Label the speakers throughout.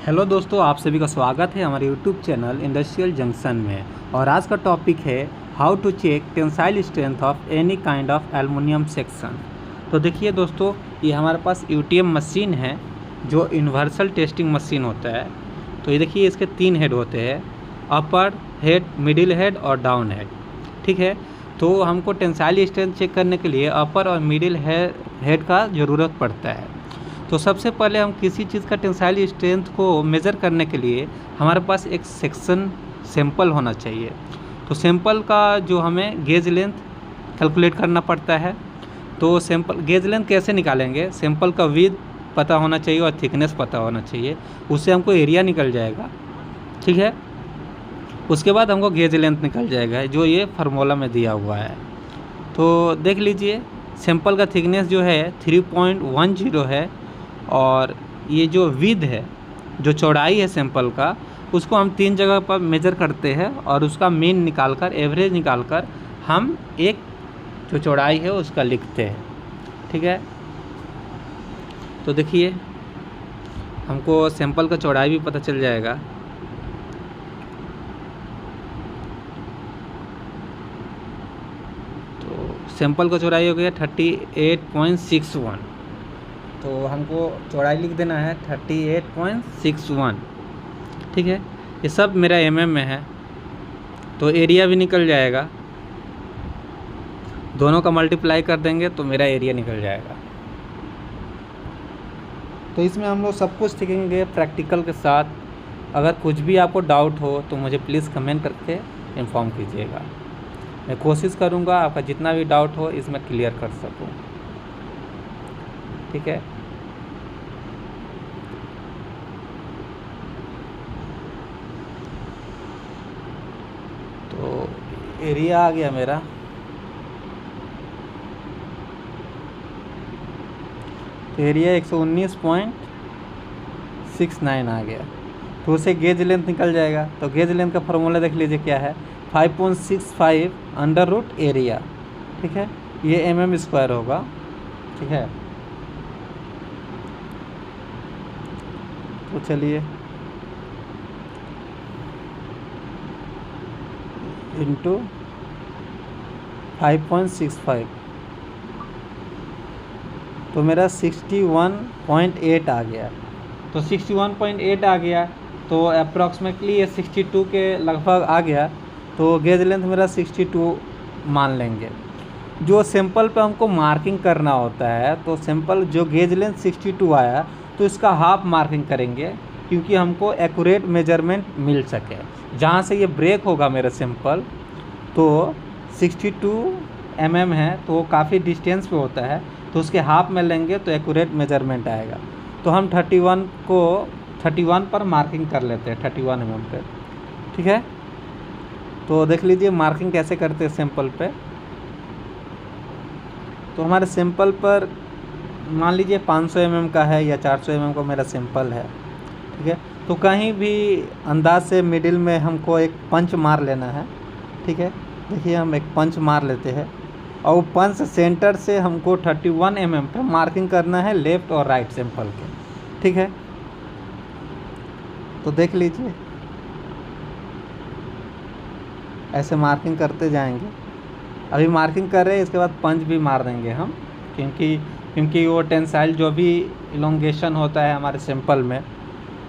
Speaker 1: Hello दोस्तों, आप सभी का स्वागत है हमारे यूट्यूब चैनल इंडस्ट्रियल जंक्शन में। और आज का टॉपिक है how to check tensile strength of any kind of aluminium section. तो देखिए दोस्तों, ये हमारे पास यूटीएम मशीन है जो यूनिवर्सल टेस्टिंग मशीन होता है। तो ये देखिए, इसके 3 हेड होते हैं, अपर हेड, मिडिल हेड और डाउन हेड। ठीक है, तो हमको टेंसाइल स्ट्रेंथ चेक करने के लिए अपर और मिडिल हेड का ज़रूरत पड़ता है। तो सबसे पहले हम किसी चीज़ का टेंसाइल स्ट्रेंथ को मेज़र करने के लिए हमारे पास एक सेक्शन सैंपल होना चाहिए। तो सैंपल का जो हमें गेज लेंथ कैलकुलेट करना पड़ता है। तो सैंपल गेज लेंथ कैसे निकालेंगे? सैंपल का विड्थ पता होना चाहिए और थिकनेस पता होना चाहिए, उससे हमको एरिया निकल जाएगा। ठीक है, उसके बाद हमको गेज लेंथ निकल जाएगा जो ये फार्मूला में दिया हुआ है। तो देख लीजिए, सैंपल का थिकनेस जो है 3.10 है, और ये जो विड्थ है, जो चौड़ाई है सैंपल का, उसको हम 3 जगह पर मेज़र करते हैं और उसका मीन निकालकर, एवरेज निकालकर हम एक जो चौड़ाई है उसका लिखते हैं। ठीक है, तो देखिए हमको सैंपल का चौड़ाई भी पता चल जाएगा। तो सैंपल का चौड़ाई हो गया 38.61। तो हमको चौड़ाई लिख देना है 38.61। ठीक है, ये सब मेरा mm में है। तो एरिया भी निकल जाएगा, दोनों का मल्टीप्लाई कर देंगे तो मेरा एरिया निकल जाएगा। तो इसमें हम लोग सब कुछ सीखेंगे प्रैक्टिकल के साथ। अगर कुछ भी आपको डाउट हो तो मुझे प्लीज़ कमेंट करके इन्फॉर्म कीजिएगा। मैं कोशिश करूँगा आपका जितना भी डाउट हो इसमें क्लियर कर सकूँ। ठीक है, तो एरिया आ गया मेरा। तो एरिया 119.69 आ गया। तो उसे गेज लेंथ निकल जाएगा। तो गेज लेंथ का फॉर्मूला देख लीजिए क्या है, 5.65 अंडर रूट एरिया। ठीक है, ये mm² होगा। ठीक है, तो चलिए इंटू 5.65, तो मेरा 61.8 आ गया। तो 61.8 आ गया, तो अप्रॉक्सीमेटली ये 62 के लगभग आ गया। तो गेज लेंथ मेरा 62 मान लेंगे। जो सैंपल पे हमको मार्किंग करना होता है, तो सैंपल जो गेज लेंथ 62 आया तो इसका हाफ मार्किंग करेंगे, क्योंकि हमको एक्यूरेट मेजरमेंट मिल सके। जहाँ से ये ब्रेक होगा मेरा सैंपल, तो 62 mm है, तो वो काफ़ी डिस्टेंस पे होता है, तो उसके हाफ में लेंगे तो एक्यूरेट मेजरमेंट आएगा। तो हम 31 पर मार्किंग कर लेते हैं, 31 mm पे। ठीक है, तो देख लीजिए मार्किंग कैसे करते हैं सैंपल पे। तो हमारे सैंपल पर मान लीजिए 500 mm का है या 400 mm का मेरा सैंपल है। ठीक है, तो कहीं भी अंदाज से मिडिल में हमको एक पंच मार लेना है। ठीक है, देखिए हम एक पंच मार लेते हैं, और वो पंच सेंटर से हमको 31 mm पे मार्किंग करना है, लेफ़्ट और राइट सैंपल के। ठीक है, तो देख लीजिए ऐसे मार्किंग करते जाएंगे। अभी मार्किंग कर रहे हैं, इसके बाद पंच भी मार देंगे हम, क्योंकि वो टेंसाइल जो भी इलोंगेशन होता है हमारे सैंपल में,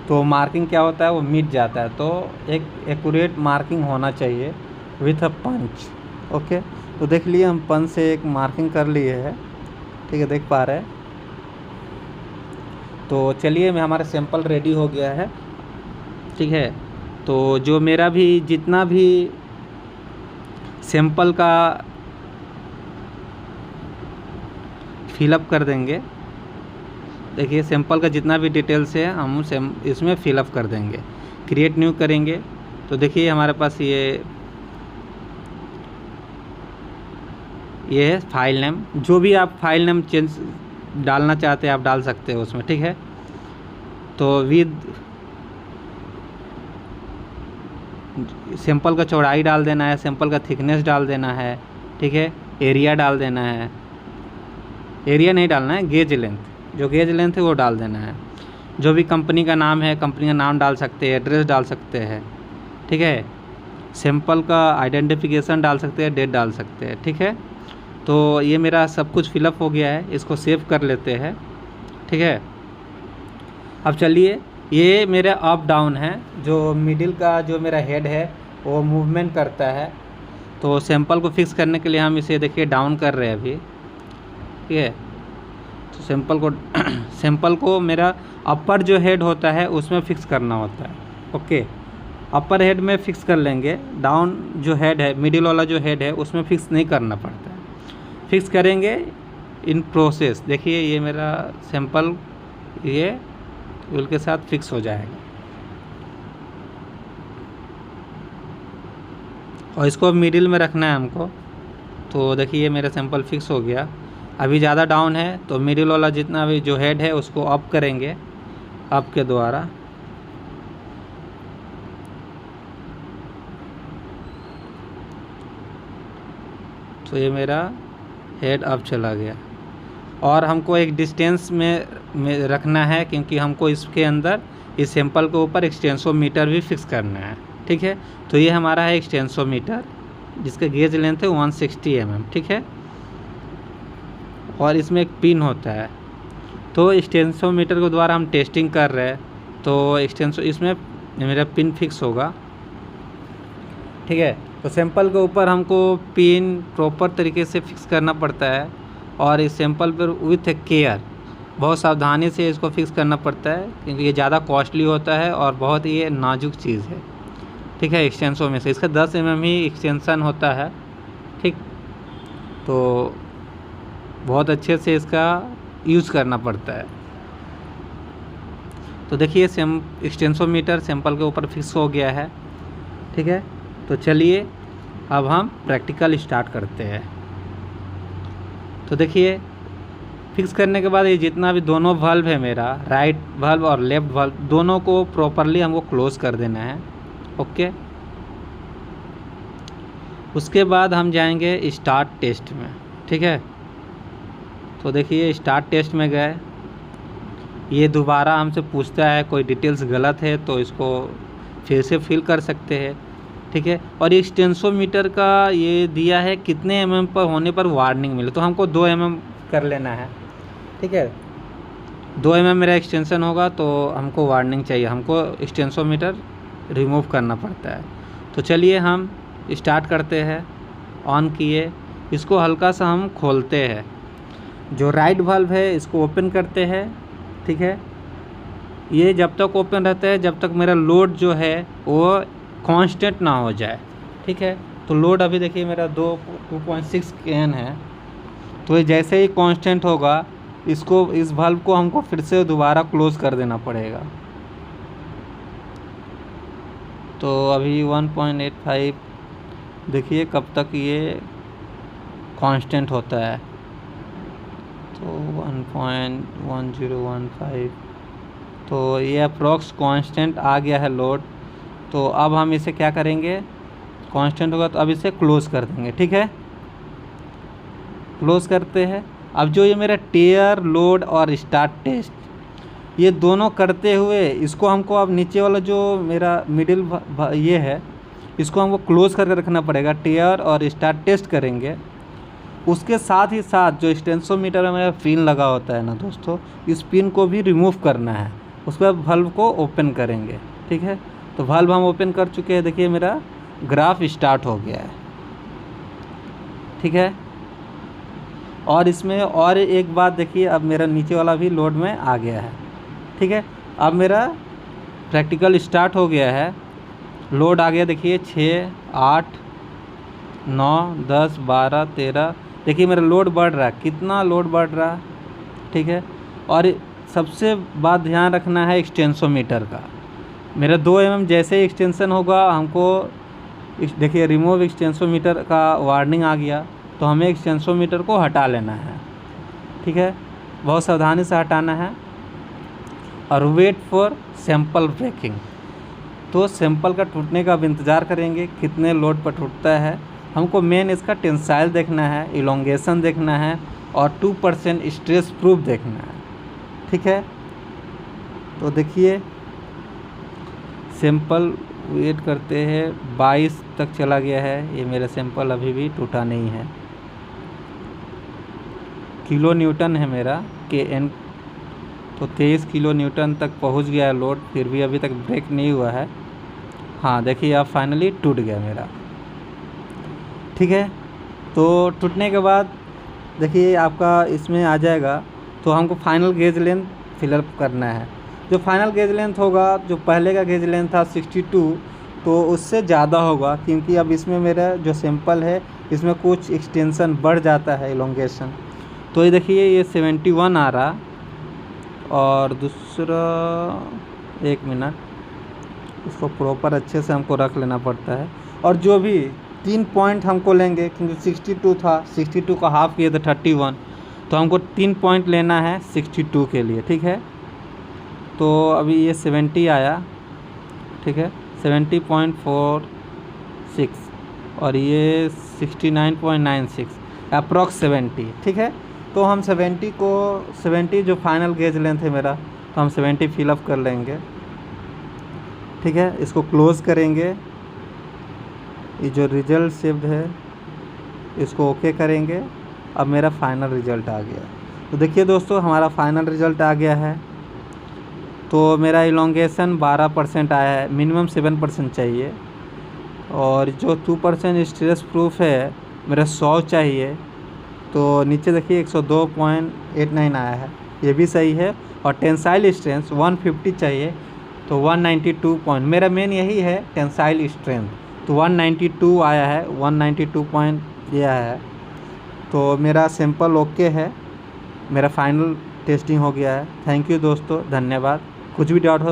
Speaker 1: तो मार्किंग क्या होता है, वो मिट जाता है। तो एक एक्यूरेट मार्किंग होना चाहिए विथ अ पंच। ओके, तो देख लिए हम पंच से एक मार्किंग कर लिए है। ठीक है, देख पा रहे हैं। तो चलिए, मैं हमारा सैंपल रेडी हो गया है। ठीक है, तो जो मेरा भी जितना भी सैंपल का फिलअप कर देंगे। देखिए सैंपल का जितना भी डिटेल्स है हम इसमें फिलअप कर देंगे, क्रिएट न्यू करेंगे। तो देखिए हमारे पास ये है फाइल नेम। जो भी आप फाइल नेम चेंज डालना चाहते हैं आप डाल सकते हो उसमें। ठीक है, तो विद सैंपल का चौड़ाई डाल देना है, सैंपल का थिकनेस डाल देना है। ठीक है, एरिया डाल देना है, एरिया नहीं डालना है, गेज लेंथ, जो गेज लेंथ है वो डाल देना है। जो भी कंपनी का नाम है, कंपनी का नाम डाल सकते हैं, एड्रेस डाल सकते हैं, ठीक है। सैंपल का आइडेंटिफिकेशन डाल सकते हैं, डेट डाल सकते हैं, ठीक है। तो ये मेरा सब कुछ फिलअप हो गया है, इसको सेव कर लेते हैं, ठीक है। अब चलिए, ये मेरा अप डाउन है, जो मिडिल का जो मेरा हेड है वो मूवमेंट करता है। तो सैंपल को फिक्स करने के लिए हम इसे देखिए डाउन कर रहे हैं अभी, ठीक है। तो सैंपल को मेरा अपर जो हेड होता है उसमें फिक्स करना होता है, ओके। अपर हेड में फिक्स कर लेंगे, डाउन जो हेड है, मिडिल वाला जो हेड है उसमें फिक्स नहीं करना पड़ता है। फिक्स करेंगे इन प्रोसेस। देखिए ये मेरा सैंपल ये व्हील के साथ फिक्स हो जाएगा, और इसको मिडिल में रखना है हमको। तो देखिए मेरा सैंपल फिक्स हो गया। अभी ज़्यादा डाउन है तो मिडिल वाला जितना भी जो हेड है उसको अप करेंगे, अप के द्वारा। तो ये मेरा हेड अप चला गया, और हमको एक डिस्टेंस में रखना है, क्योंकि हमको इसके अंदर इस सैंपल के ऊपर एक्सटेंसोमीटर भी फिक्स करना है, ठीक है। तो ये हमारा है एक्सटेंसोमीटर, जिसका गेज लेंथ है 160 mm, ठीक है। और इसमें एक पिन होता है। तो एक्सटेंसोमीटर के द्वारा हम टेस्टिंग कर रहे हैं, तो इसमें मेरा पिन फिक्स होगा, ठीक है। तो सैंपल के ऊपर हमको पिन प्रॉपर तरीके से फिक्स करना पड़ता है, और इस सैंपल पर विथ केयर, बहुत सावधानी से इसको फिक्स करना पड़ता है, क्योंकि ये ज़्यादा कॉस्टली होता है और बहुत ही नाजुक चीज़ है, ठीक है। एक्सटेंसो में से इसका 10 mm ही एक्सटेंसन होता है, ठीक। तो बहुत अच्छे से इसका यूज़ करना पड़ता है। तो देखिए एक्सटेंसोमीटर सैंपल के ऊपर फिक्स हो गया है, ठीक है। तो चलिए अब हम प्रैक्टिकल स्टार्ट करते हैं। तो देखिए फिक्स करने के बाद ये जितना भी दोनों वाल्व है मेरा, राइट वाल्व और लेफ्ट वाल्व, दोनों को प्रॉपरली हमको क्लोज कर देना है, ओके। उसके बाद हम जाएंगे स्टार्ट टेस्ट में, ठीक है। तो देखिए स्टार्ट टेस्ट में गए, ये दोबारा हमसे पूछता है कोई डिटेल्स गलत है तो इसको फिर से फिल कर सकते हैं, ठीक है। और एक्सटेंसोमीटर का ये दिया है कितने mm पर होने पर वार्निंग मिले, तो हमको 2 mm कर लेना है, ठीक है। 2 mm मेरा एक्सटेंशन होगा तो हमको वार्निंग चाहिए, हमको एक्सटेंसोमीटर रिमूव करना पड़ता है। तो चलिए हम स्टार्ट करते हैं। ऑन किए, इसको हल्का सा हम खोलते हैं, जो राइट वाल्व है इसको ओपन करते हैं, ठीक है। ये जब तक ओपन रहता है जब तक मेरा लोड जो है वो कांस्टेंट ना हो जाए, ठीक है। तो लोड अभी देखिए मेरा 2.6 kN है, तो ये जैसे ही कांस्टेंट होगा इसको, इस वाल्व को हमको फिर से दोबारा क्लोज कर देना पड़ेगा। तो अभी 1.85 देखिए कब तक ये कांस्टेंट होता है, तो 1.1015, तो ये अप्रॉक्स कांस्टेंट आ गया है लोड। तो अब हम इसे क्या करेंगे, कांस्टेंट होगा तो अब इसे क्लोज़ कर देंगे, ठीक है। क्लोज़ करते हैं। अब जो ये मेरा टेयर, लोड और स्टार्ट टेस्ट, ये दोनों करते हुए इसको हमको अब नीचे वाला जो मेरा मिडिल ये है इसको हमको क्लोज़ करके रखना पड़ेगा। टेयर और स्टार्ट टेस्ट करेंगे, उसके साथ ही साथ जो एक्सटेंसोमीटर में मेरा पिन लगा होता है ना दोस्तों, इस पिन को भी रिमूव करना है। उसके बाद वाल्व को ओपन करेंगे, ठीक है। तो वाल्व हम ओपन कर चुके हैं, देखिए मेरा ग्राफ स्टार्ट हो गया है, ठीक है। और इसमें और एक बात देखिए, अब मेरा नीचे वाला भी लोड में आ गया है, ठीक है। अब मेरा प्रैक्टिकल स्टार्ट हो गया है, लोड आ गया, देखिए 6, 8, 9, 10, 12, 13, देखिए मेरा लोड बढ़ रहा है, कितना लोड बढ़ रहा है, ठीक है। और सबसे बात ध्यान रखना है एक्सटेंसोमीटर का, मेरा 2 mm जैसे ही एक्सटेंशन होगा हमको देखिए रिमूव एक्सटेंसोमीटर का वार्निंग आ गया, तो हमें एक्सटेंसोमीटर को हटा लेना है, ठीक है। बहुत सावधानी से हटाना है, और वेट फॉर सैंपल ब्रेकिंग। तो सैंपल का टूटने का अब इंतज़ार करेंगे, कितने लोड पर टूटता है। हमको मेन इसका टेंसाइल देखना है, इलोंगेशन देखना है, और 2% स्ट्रेस प्रूफ देखना है, ठीक है। तो देखिए सैंपल वेट करते हैं, 22 तक चला गया है। ये मेरा सैंपल अभी भी टूटा नहीं है। किलो न्यूटन है मेरा KN, तो 23 किलो न्यूटन तक पहुंच गया है लोड, फिर भी अभी तक ब्रेक नहीं हुआ है। हाँ देखिए अब फाइनली टूट गया मेरा। ठीक है, तो टूटने के बाद देखिए आपका इसमें आ जाएगा। तो हमको फाइनल गेज लेंथ फिलअप करना है। जो फाइनल गेज लेंथ होगा, जो पहले का गेज लेंथ था 62, तो उससे ज़्यादा होगा, क्योंकि अब इसमें मेरा जो सैंपल है इसमें कुछ एक्सटेंशन बढ़ जाता है, इलोंगेशन। तो ये देखिए ये 71 आ रहा, और दूसरा 1 मिनट, इसको प्रॉपर अच्छे से हमको रख लेना पड़ता है। और जो भी 3 पॉइंट हमको लेंगे, क्योंकि 62 था, 62 का हाफ किए तो 31, तो हमको 3 पॉइंट लेना है 62 के लिए। ठीक है, तो अभी ये 70 आया। ठीक है, 70.46 और ये 69.96, अप्रॉक्स 70। ठीक है, तो हम 70 जो फाइनल गेज लेंथ है मेरा, तो हम 70 फिलअप कर लेंगे। ठीक है, इसको क्लोज़ करेंगे। ये जो रिजल्ट सेव्ड है इसको ओके करेंगे। अब मेरा फाइनल रिज़ल्ट आ गया। तो देखिए दोस्तों हमारा फाइनल रिज़ल्ट आ गया है। तो मेरा इलोंगेशन 12% आया है, मिनिमम 7% चाहिए। और जो 2% स्ट्रेस प्रूफ है मेरा 100 चाहिए, तो नीचे देखिए 102.89 आया है, ये भी सही है। और टेंसाइल स्ट्रेंथ 150 चाहिए, तो 192 पॉइंट, मेरा मेन यही है टेंसाइल स्ट्रेंथ, तो 192 आया है, 192 पॉइंट ये आया है। तो मेरा सैंपल ओके है, मेरा फाइनल टेस्टिंग हो गया है। थैंक यू दोस्तों, धन्यवाद। कुछ भी डाउट हो